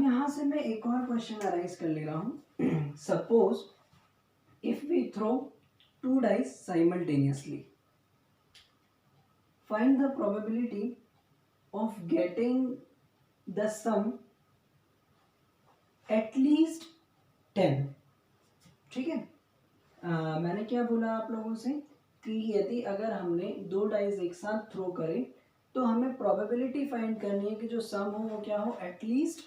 यहाँ से मैं एक और क्वेश्चन अराइज कर ले रहा हूँ. Suppose if we throw 2 dice simultaneously, find the probability of getting the sum at least 10. ठीक है. मैंने क्या बोला आप लोगों से कि यदि अगर हमने 2 डाइस एक साथ थ्रो करे तो हमें प्रोबेबिलिटी फाइंड करनी है कि जो सम हो वो क्या हो, एटलीस्ट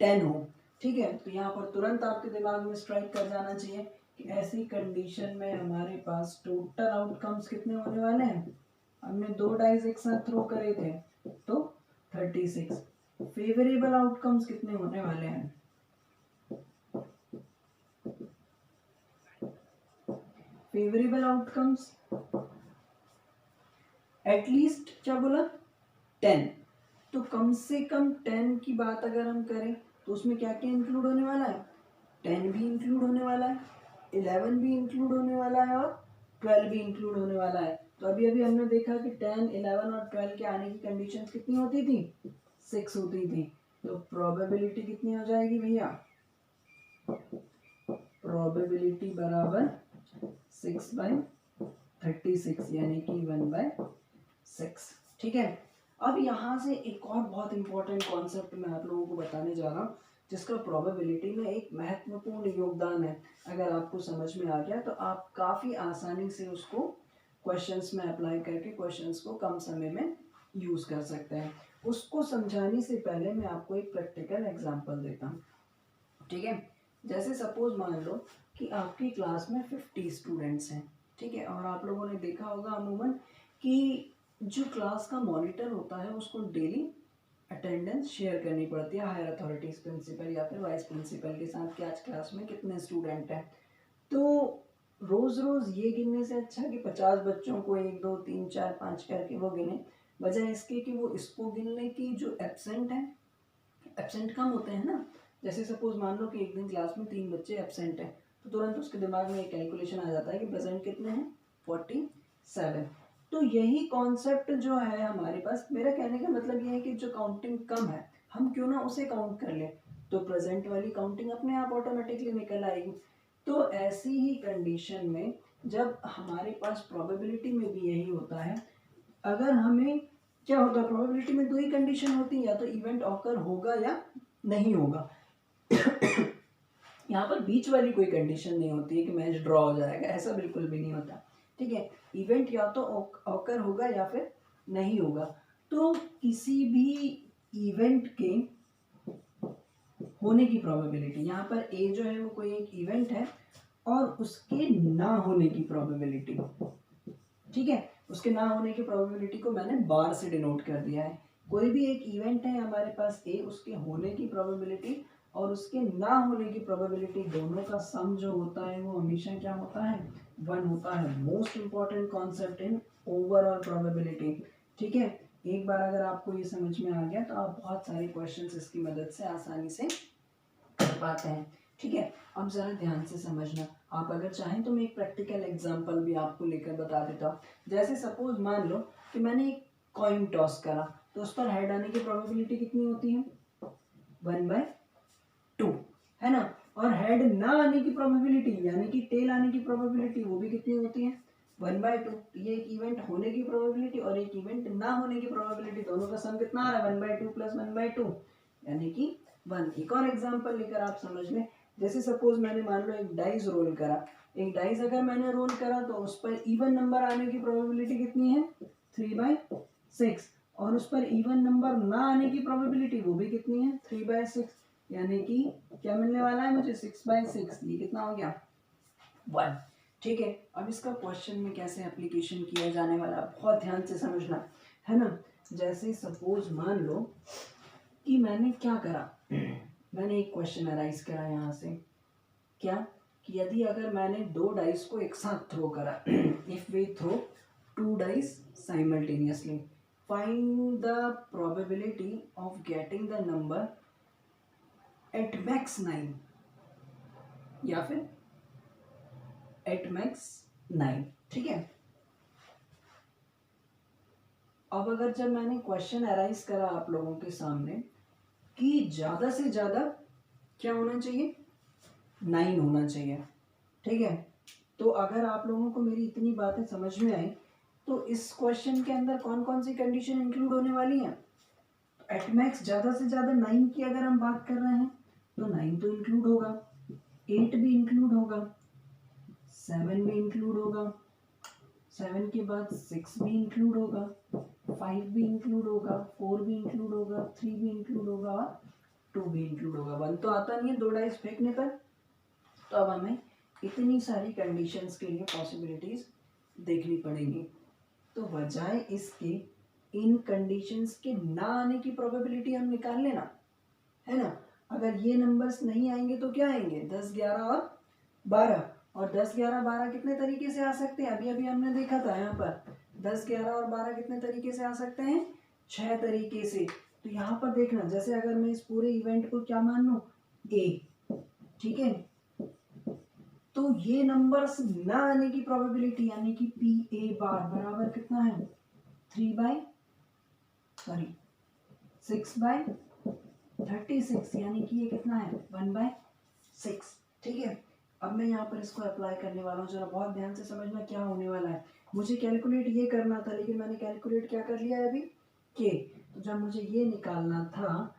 10 हो. ठीक है. तो यहाँ पर तुरंत आपके दिमाग में स्ट्राइक कर जाना चाहिए कि ऐसी कंडीशन में हमारे पास टोटल आउटकम्स कितने होने वाले हैं. हमने 2 डाइस एक साथ थ्रो करे थे तो 36. फेवरेबल आउटकम्स कितने होने वाले हैं, फेवरेबल आउटकम्स एटलीस्ट क्या बोला, 10. तो कम से कम 10 की बात अगर हम करें तो उसमें क्या क्या इंक्लूड होने वाला है, 10 भी इंक्लूड होने वाला है, 11 भी इंक्लूड होने वाला है और 12 भी इंक्लूड होने वाला है. तो अभी अभी हमने देखा कि 10, 11 और 12 के आने की कंडीशंस कितनी होती थी, 6 होती थी. तो प्रोबेबिलिटी कितनी हो जाएगी भैया, प्रोबेबिलिटी बराबर 6/36 यानी कि 1/6. ठीक है. अब यहाँ से एक और बहुत इंपॉर्टेंट कॉन्सेप्ट मैं आप लोगों को बताने जा रहा हूँ जिसका प्रोबेबिलिटी में एक महत्वपूर्ण योगदान है. अगर आपको समझ में आ गया तो आप काफ़ी आसानी से उसको क्वेश्चंस में अप्लाई करके क्वेश्चंस को कम समय में यूज़ कर सकते हैं. उसको समझाने से पहले मैं आपको एक प्रैक्टिकल एग्जांपल देता हूँ. ठीक है. जैसे सपोज मान लो कि आपकी क्लास में 50 स्टूडेंट्स हैं. ठीक है. और आप लोगों ने देखा होगा अमूमन कि जो क्लास का मॉनिटर होता है उसको डेली अटेंडेंस शेयर करनी पड़ती है हायर अथॉरिटीज़, प्रिंसिपल या फिर वाइस प्रिंसिपल के साथ कि आज क्लास में कितने स्टूडेंट हैं. तो रोज़ रोज़ ये गिनने से अच्छा कि 50 बच्चों को 1 2 3 4 5 करके वो गिने, बजाय इसके कि वो इसको गिन लें कि जो एब्सेंट हैं, एब्सेंट कम होते हैं ना. जैसे सपोज मान लो कि एक दिन क्लास में 3 बच्चे एब्सेंट हैं तो तुरंत उसके दिमाग में एक कैलकुलेशन आ जाता है कि प्रेजेंट कितने हैं, 47. तो यही कॉन्सेप्ट जो है हमारे पास, मेरा कहने का मतलब ये है कि जो काउंटिंग कम है हम क्यों ना उसे काउंट कर लें, तो प्रेजेंट वाली काउंटिंग अपने आप ऑटोमेटिकली निकल आएगी. तो ऐसी ही कंडीशन में जब हमारे पास प्रोबेबिलिटी में भी यही होता है, अगर हमें क्या होता है, प्रोबेबिलिटी में 2 ही कंडीशन होती है, या तो इवेंट ऑकर होगा या नहीं होगा. यहाँ पर बीच वाली कोई कंडीशन नहीं होती है कि मैच ड्रॉ हो जाएगा, ऐसा बिल्कुल भी नहीं होता. ठीक है. इवेंट या तो ऑकर होगा या फिर नहीं होगा. तो किसी भी इवेंट के होने की प्रोबेबिलिटी, यहाँ पर ए जो है वो कोई एक इवेंट है और उसके ना होने की प्रोबेबिलिटी, ठीक है, उसके ना होने की प्रोबेबिलिटी को मैंने बार से डिनोट कर दिया है. कोई भी एक इवेंट है हमारे पास ए, उसके होने की प्रोबेबिलिटी और उसके ना होने की प्रोबेबिलिटी दोनों का सम जो होता है वो हमेशा क्या होता है, 1 होता है. Most important concept in overall probability. ठीक है. एक बार अगर आपको ये समझ में आ गया तो आप बहुत सारे क्वेश्चंस इसकी मदद से आसानी से कर पाते हैं. ठीक है. अब ज़रा ध्यान से समझना. आप अगर चाहें तो मैं एक प्रैक्टिकल एग्जांपल भी आपको लेकर बता देता हूँ. जैसे सपोज मान लो कि मैंने एक कॉइन टॉस करा तो उस पर हेड आने की प्रोबेबिलिटी कितनी होती है, 1/2 है ना. और हेड ना आने की प्रोबेबिलिटी यानी कि टेल आने की प्रोबेबिलिटी वो भी कितनी होती है, 1/2. ये एक इवेंट होने की प्रोबेबिलिटी और एक इवेंट ना होने की प्रोबेबिलिटी, दोनों का सम कितना आ रहा है, 1/2 + 1/2 यानी कि 1. एक और एग्जांपल लेकर आप समझ लें. जैसे सपोज मैंने मान लो एक डाइस रोल करा. एक डाइस अगर मैंने रोल करा तो उस पर इवन नंबर आने की प्रोबेबिलिटी कितनी है, 3/6. और उस पर इवन नंबर ना आने की प्रोबेबिलिटी वो भी कितनी है, 3/6. यानी कि क्या मिलने वाला है मुझे, 6/6. ये कितना हो गया, 1. ठीक है. अब इसका क्वेश्चन में कैसे एप्लीकेशन किया जाने वाला बहुत ध्यान से समझना है ना. जैसे सपोज मान लो कि मैंने क्या करा, मैंने एक क्वेश्चन अराइज करा यहाँ से, क्या कि यदि अगर मैंने 2 डाइस को एक साथ थ्रो करा, if we throw 2 dice simultaneously, find the probability of getting the number at max 9 या फिर एट मैक्स 9. ठीक है. अब अगर जब मैंने क्वेश्चन अराइज करा आप लोगों के सामने कि ज़्यादा से ज़्यादा क्या होना चाहिए, 9 होना चाहिए। ठीक है, तो अगर आप लोगों को मेरी इतनी बातें समझ में आई तो इस क्वेश्चन के अंदर कौन कौन सी कंडीशन इंक्लूड होने वाली हैं। एट मैक्स ज़्यादा से ज़्यादा 9 की अगर हम बात कर रहे हैं तो 9 तो इंक्लूड होगा, 8 भी इंक्लूड होगा, 7 भी इंक्लूड होगा, 7 के बाद 6 भी इंक्लूड होगा, 5 भी इंक्लूड होगा, 4 भी इंक्लूड होगा, 3 भी इंक्लूड होगा और 2 भी इंक्लूड होगा। 1 तो आता नहीं है 2 डाइस फेंकने पर। तो अब हमें इतनी सारी कंडीशंस के लिए पॉसिबिलिटीज देखनी पड़ेगी। तो बजाय इसके इन कंडीशंस के ना आने की प्रोबेबिलिटी हम निकाल लेना, है ना। अगर ये नंबर्स नहीं आएंगे तो क्या आएंगे, 10, 11 और 12। और 10, 11, 12 कितने तरीके से आ सकते हैं, अभी अभी हमने देखा था यहाँ पर 10, 11 और 12 कितने तरीके से आ सकते हैं, 6 तरीके से। तो यहाँ पर देखना, जैसे अगर मैं इस पूरे इवेंट को क्या मान लूँ, ए, ठीक है, तो ये नंबर्स ना आने की प्रोबेबिलिटी यानी कि पी ए बार बराबर कितना है, 6/36 यानी कि ये कितना है, 1/6। ठीक है, अब मैं यहाँ पर इसको अप्लाई करने वाला हूँ, जरा बहुत ध्यान से समझना क्या होने वाला है। मुझे कैलकुलेट ये करना था लेकिन मैंने कैलकुलेट क्या कर लिया है अभी, के। तो जब मुझे ये निकालना था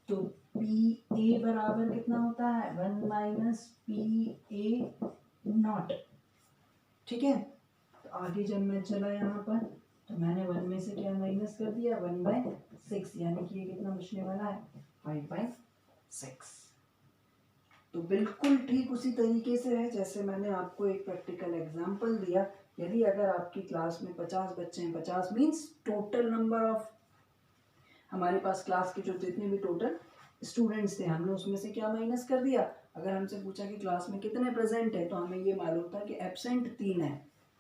तो पी ए बराबर कितना होता है, 1 - PA0। ठीक है, तो आगे जब मैं चला यहाँ पर तो मैंने 1 में से क्या माइनस कर दिया, 1/6 यानी कि ये कितना बचने वाला है, 5/6। तो बिल्कुल ठीक उसी तरीके से है जैसे मैंने आपको एक प्रैक्टिकल एग्जांपल दिया। यदि अगर आपकी क्लास में 50 बच्चे हैं, 50 मीन्स टोटल नंबर ऑफ हमारे पास क्लास के जो जितने भी टोटल स्टूडेंट्स थे हमने उसमें से क्या माइनस कर दिया। अगर हमसे पूछा कि क्लास में कितने प्रेजेंट है तो हमें ये मालूम था कि एब्सेंट 3 है,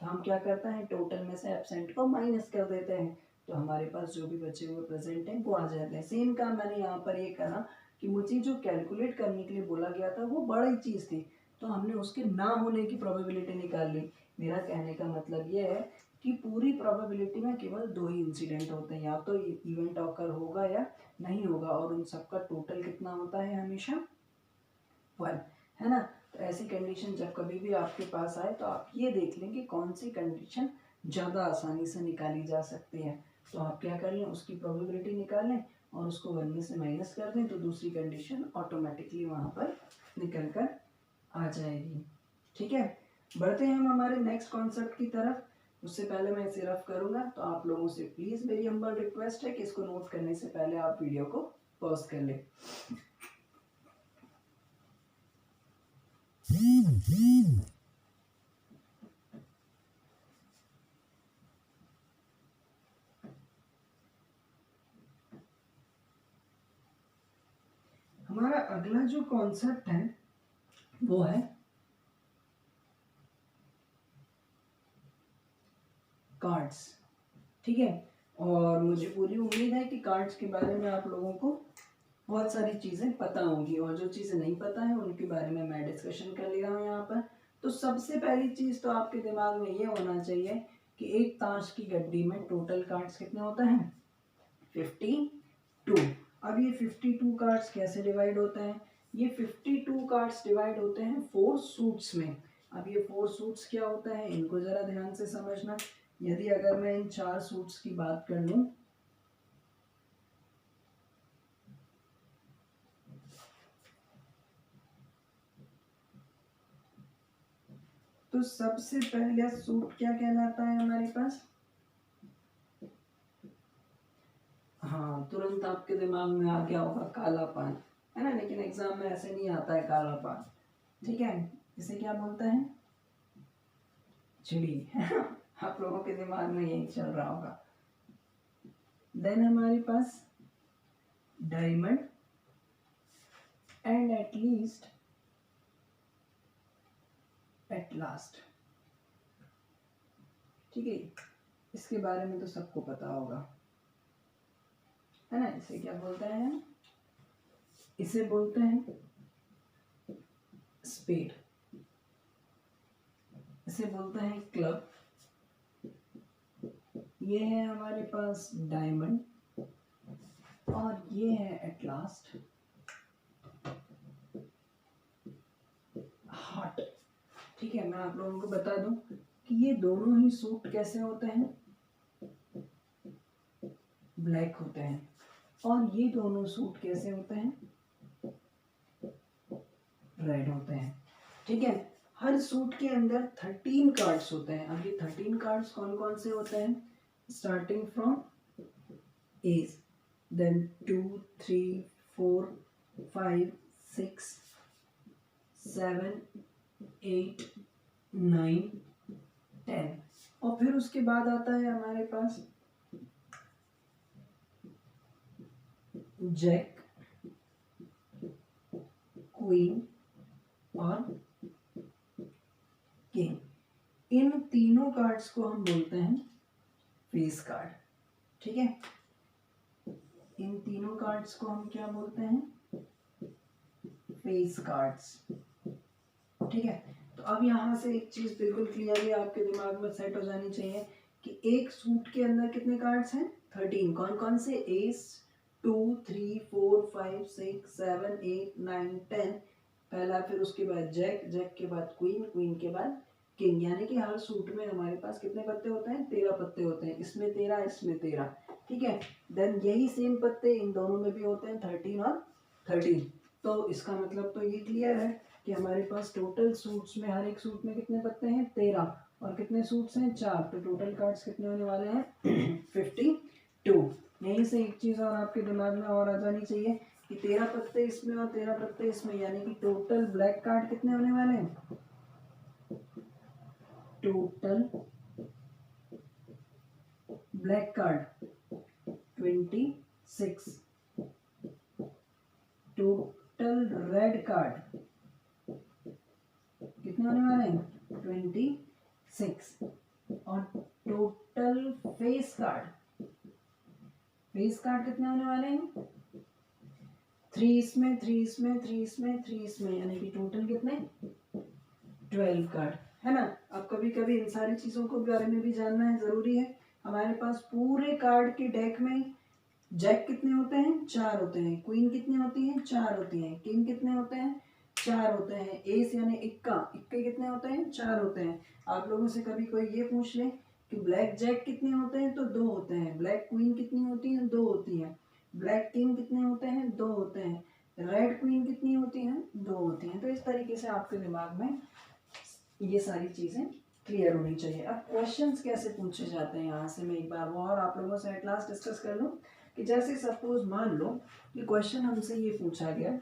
तो हम क्या करते हैं, टोटल में से एब्सेंट को माइनस कर देते हैं, तो हमारे पास जो भी बचे हुए प्रेजेंट हैं वो आ जाते हैं। सेम काम मैंने यहाँ पर ये करा कि मुझे जो कैलकुलेट करने के लिए बोला गया था वो बड़ी चीज़ थी, तो हमने उसके ना होने की प्रोबेबिलिटी निकाल ली। मेरा कहने का मतलब ये है कि पूरी प्रोबेबिलिटी में केवल 2 ही इंसिडेंट होते हैं, या तो इवेंट ऑकर होगा या नहीं होगा, और उन सबका टोटल कितना होता है, हमेशा 1, है ना। तो ऐसी कंडीशन जब कभी भी आपके पास आए तो आप ये देख लें कि कौन सी कंडीशन ज़्यादा आसानी से निकाली जा सकती है। तो आप क्या कर लें, उसकी प्रोबेबिलिटी निकाल लें और उसको 1 में से माइनस कर दें, तो दूसरी कंडीशन ऑटोमेटिकली वहाँ पर निकल कर आ जाएगी। ठीक है, बढ़ते हैं हम हमारे नेक्स्ट कॉन्सेप्ट की तरफ। उससे पहले मैं इसे रफ करूँगा, तो आप लोगों से प्लीज़ मेरी हम्बल रिक्वेस्ट है कि इसको नोट करने से पहले आप वीडियो को पॉज कर लें। हमारा अगला जो कॉन्सेप्ट है वो है कार्ड्स। ठीक है, और मुझे पूरी उम्मीद है कि कार्ड्स के बारे में आप लोगों को बहुत सारी चीज़ें पता होंगी, और जो चीज़ें नहीं पता है उनके बारे में मैं डिस्कशन कर ले रहा हूँ यहाँ पर। तो सबसे पहली चीज़ तो आपके दिमाग में ये होना चाहिए कि एक ताश की गड्डी में टोटल कार्ड्स कितने होते हैं, 52। अब ये 52 कार्ड्स कैसे डिवाइड होते हैं, ये 52 कार्ड्स डिवाइड होते हैं 4 सूट्स में। अब ये 4 सूट्स क्या होता है, इनको ज़रा ध्यान से समझना। यदि अगर मैं इन 4 सूट्स की बात कर लूँ, तो सबसे पहला सूट क्या कहलाता है हमारे पास, हाँ तुरंत आपके दिमाग में आ गया होगा, काला पान, है ना। लेकिन एग्जाम में ऐसे नहीं आता है काला पान, ठीक है, इसे क्या बोलते हैं, चिड़ी, है ना। आप लोगों के दिमाग में यही चल रहा होगा। देन हमारे पास diamond and at least at last. ठीक है, इसके बारे में तो सबको पता होगा, है ना। इसे क्या बोलते हैं, इसे बोलते हैं स्पेड, इसे बोलते हैं क्लब, ये है हमारे पास डायमंड, और ये है एट लास्ट हार्ट। ठीक है, मैं आप लोगों को बता दूं कि ये दोनों ही सूट कैसे होते हैं, ब्लैक होते हैं, और ये दोनों सूट कैसे होते हैं, रेड होते हैं। ठीक है, हर सूट के अंदर 13 कार्ड्स होते हैं। अब ये 13 कार्ड्स कौन कौन से होते हैं, स्टार्टिंग फ्रॉम एज, देन 2 3 4 5 6 7 8 9 10, और फिर उसके बाद आता है हमारे पास जैक, क्वीन और किंग। इन तीनों कार्ड्स को हम बोलते हैं फेस कार्ड। ठीक है, इन तीनों कार्ड्स को हम क्या बोलते हैं, फेस कार्ड्स। ठीक है, तो अब यहाँ से एक चीज बिल्कुल क्लियरली आपके दिमाग में सेट हो जानी चाहिए कि एक सूट के अंदर कितने कार्ड्स हैं, 13। कौन कौन से, एस 2 3 4 5 6 7 8 9 10 पहला, फिर उसके बाद जैक, जैक के बाद क्वीन, क्वीन के बाद किंग। यानी कि हर सूट में हमारे पास कितने पत्ते होते हैं, 13 पत्ते होते हैं, इसमें 13 इसमें 13। ठीक है, देन यही सेम पत्ते इन दोनों में भी होते हैं, 13 और 13। तो इसका मतलब तो ये क्लियर है कि हमारे पास टोटल सूट्स में, हर एक सूट में कितने पत्ते हैं, 13, और कितने सूट्स हैं, 4। तो टोटल कार्ड्स कितने होने वाले हैं 52। यहीं से एक चीज और आपके दिमाग में और आ जानी चाहिए कि 13 पत्ते इसमें और 13 पत्ते इसमें, यानी कि टोटल ब्लैक कार्ड कितने होने वाले हैं, total black card 26, total red card कितने होने वाले हैं, 26, और total face card, face card कितने होने वाले हैं, 3 इसमें, 3 इसमें, 3 इसमें, 3 इसमें, यानी कि टोटल कितने, 12 कार्ड, है ना। अब कभी कभी इन सारी चीजों को बारे में भी जानना है, जरूरी है। हमारे पास पूरे कार्ड के डेक में जैक कितने होते हैं, 4 होते हैं, क्वीन कितनी होती है, 4 होती है, किंग कितने होते हैं, 4 होते हैं, एस यानी इक्का, इक्के कितने होते हैं, 4 होते हैं। आप लोगों से कभी कोई ये पूछ ले कि ब्लैक जैक कितने होते हैं, तो 2 होते हैं, ब्लैक क्वीन कितनी होती है, 2 होती है, ब्लैक किंग कितने होते हैं, 2 होते हैं, रेड क्वीन कितनी होती हैं, 2 होती हैं। तो इस तरीके से आपके दिमाग में ये सारी चीजें क्लियर होनी चाहिए। अब क्वेश्चंस कैसे पूछे जाते हैं, यहाँ से मैं एक बार वो और आप लोगों से एट लास्ट डिस्कस कर लूँ कि जैसे सपोज मान लो कि क्वेश्चन हमसे ये पूछा गया,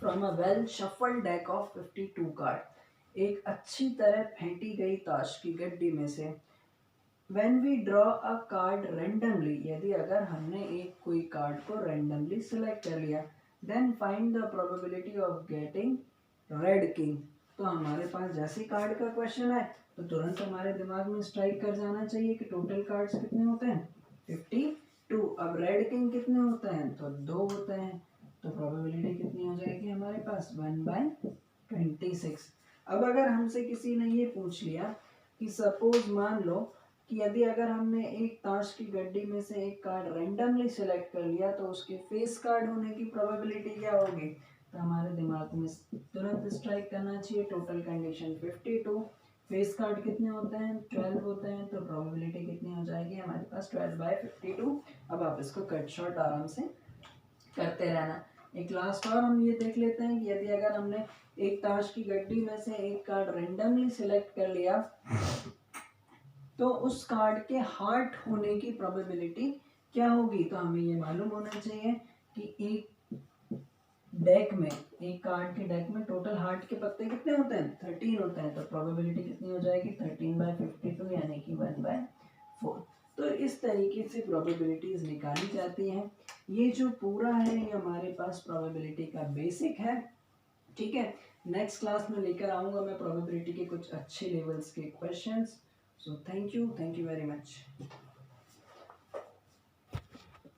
from a well shuffled deck of 52 card, एक अच्छी तरह फेंटी गई ताश की गड्डी में से, when we draw a card randomly, यदि अगर हमने एक कोई कार्ड को रेंडमली सिलेक्ट कर लिया, then find the probability of getting red king. तो हमारे पास जैसे कार्ड का क्वेश्चन है तो तुरंत हमारे दिमाग में स्ट्राइक कर जाना चाहिए कि टोटल कार्ड्स कितने होते हैं, 52। अब रेड किंग कितने होते हैं, तो 2 होते हैं, तो प्रोबेबिलिटी कितनी हो जाएगी हमारे पास, 1/26। अब अगर हमसे किसी ने ये पूछ लिया कि सपोज मान लो कि यदि अगर हमने एक ताश की गड्डी में से एक कार्ड रेंडमली सिलेक्ट कर लिया तो उसके फेस कार्ड होने की प्रोबेबिलिटी क्या होगी, तो हमारे दिमाग में तुरंत स्ट्राइक करना चाहिए टोटल कंडीशन 52, फेस कार्ड कितने होते हैं, 12 होते हैं, तो प्रोबेबिलिटी कितनी हो जाएगी हमारे पास, 12/52। अब आप इसको कट शॉर्ट आराम से करते रहना। एक लास्ट और हम ये देख लेते हैं कि यदि अगर हमने एक ताश की गड्डी में से एक कार्ड रेंडमली सिलेक्ट कर लिया तो उस कार्ड के हार्ट होने की प्रोबेबिलिटी क्या होगी, तो हमें ये मालूम होना चाहिए कि एक डेक में, एक कार्ड के डेक में टोटल हार्ट के पत्ते कितने होते हैं, 13 होते हैं, तो प्रोबेबिलिटी कितनी हो जाएगी, 13/52 यानी कि 1/4। तो इस तरीके से प्रोबेबिलिटीज निकाली जाती हैं। ये जो पूरा है ये हमारे पास प्रोबेबिलिटी का बेसिक है। ठीक है, नेक्स्ट क्लास में लेकर आऊँगा मैं प्रोबेबिलिटी के कुछ अच्छे लेवल्स के questions. So thank you very much.